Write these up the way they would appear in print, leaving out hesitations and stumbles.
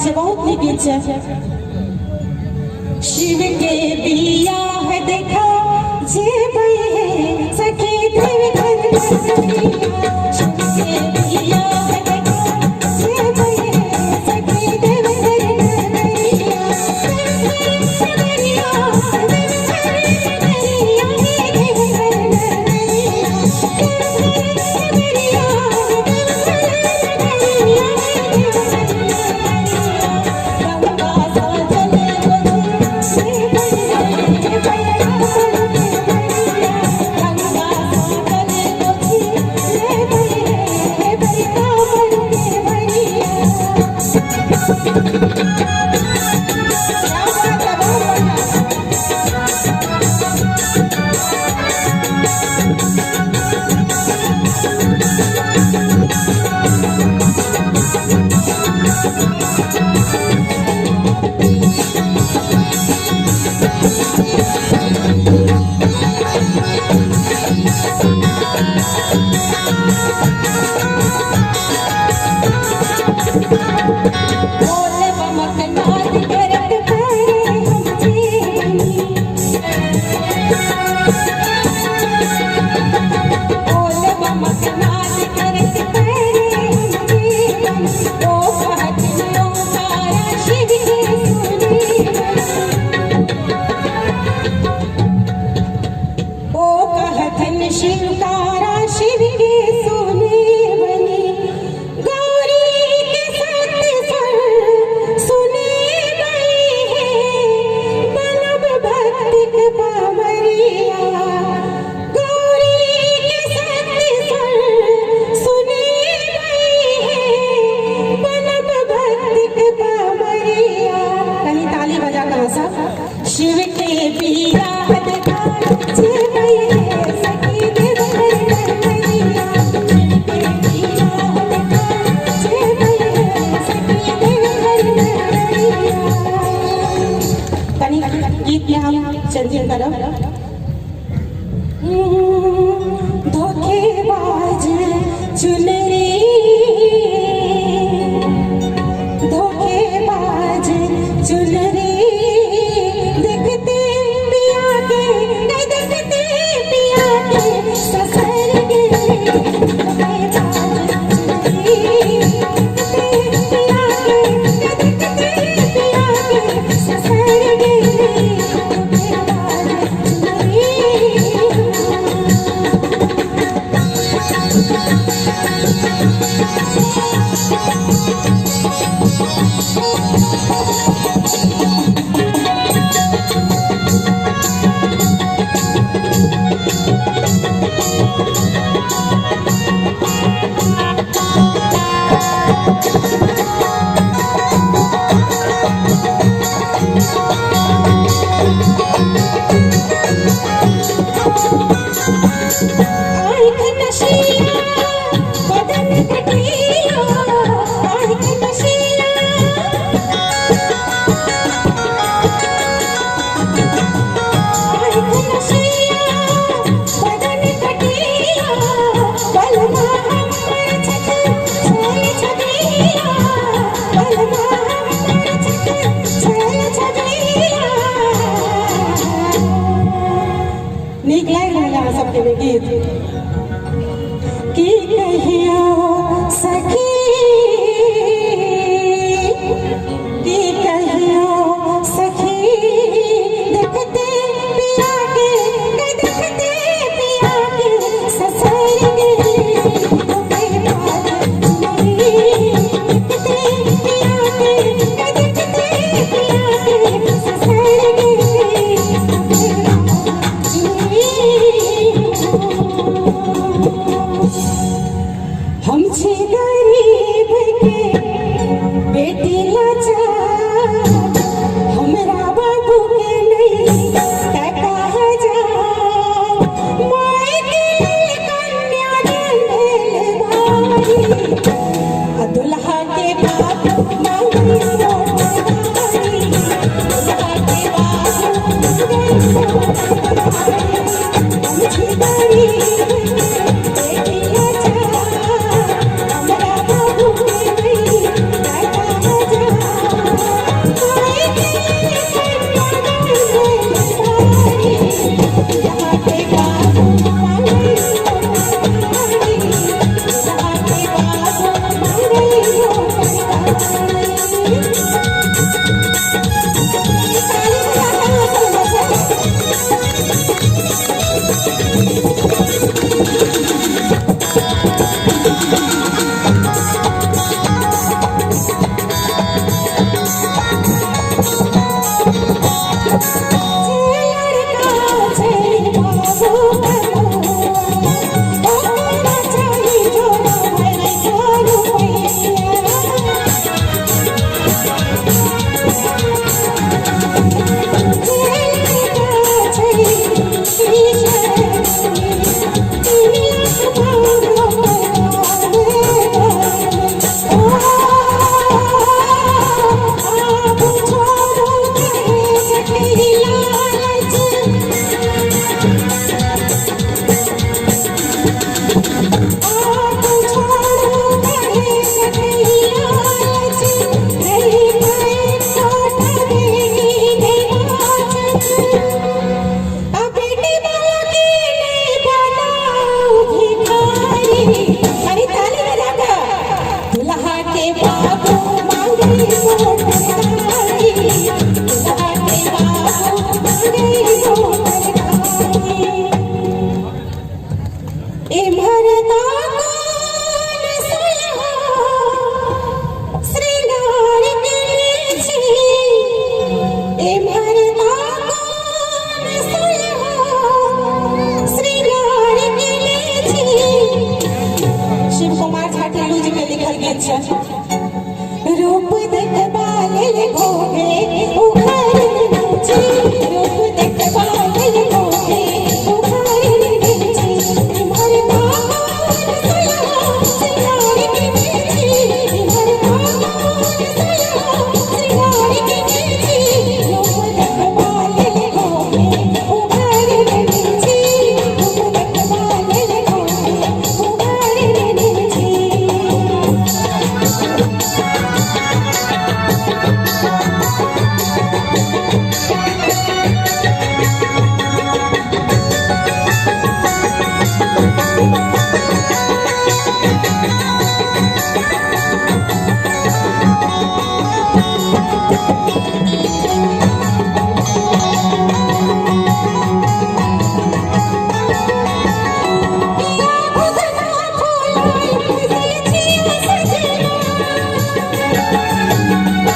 से बहुत नीक गीत छै। शिव के बिया है देखा जेबै है सखी देव घर नगरिया। शिव के बिया है देखा जेबै है सखी देव घर नगरिया। नगरिया देव घर नगरिया देव घर नगरिया। नगरिया देव घर नगरिया देव घर नगरिया। गंगा सा चले बजे शिवकारा शिव के सुने बनी। गौरी के सत्य स्वर सुने गई है बलब भक्ति के पावरिया। गौरी के सत्य स्वर सुने गई है बलब भक्ति के पावरिया। कहीं ताली बजा कर सब। शिव के बिया देखा जेबै है सखी देव घर नगरिया। शिव के बिया देखा जेबै है सखी देव घर नगरिया। कनी गीत में हम चंचल करब। धोखेबाज चुनरी धोखेबाज चुनरी देखते पिया के देखते पिया के ससुर के। धोखेबाज चुनरी देखते पिया के देखते पिया के ससुर के। धोखेबाज चुनरी आँख नशीला बदन कटीला। आँख नशीला आँख नशीला बदन कटीला। बलमा हमर छत छल छबीला। बलमा हमर छत छल छबीला। नीक लागि रहल अहाँ सबके में गीत। की कहियो सखी की कहियो सखी देखते पिया के देखते पिया के ससुर के। धोखेबाज चुनरी देखते पिया के देखते पिया के ससुर के। धोखेबाज चुनरी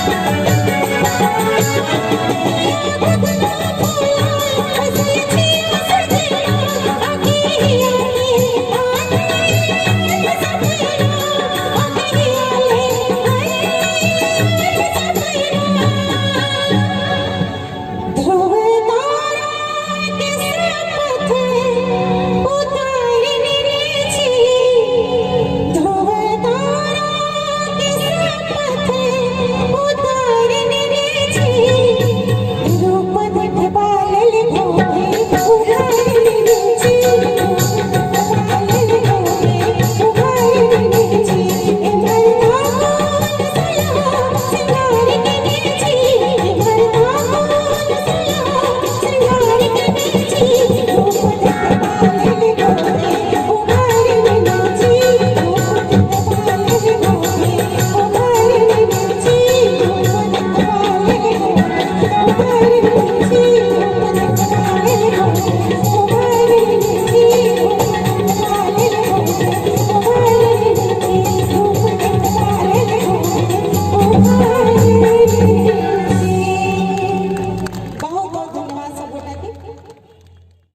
है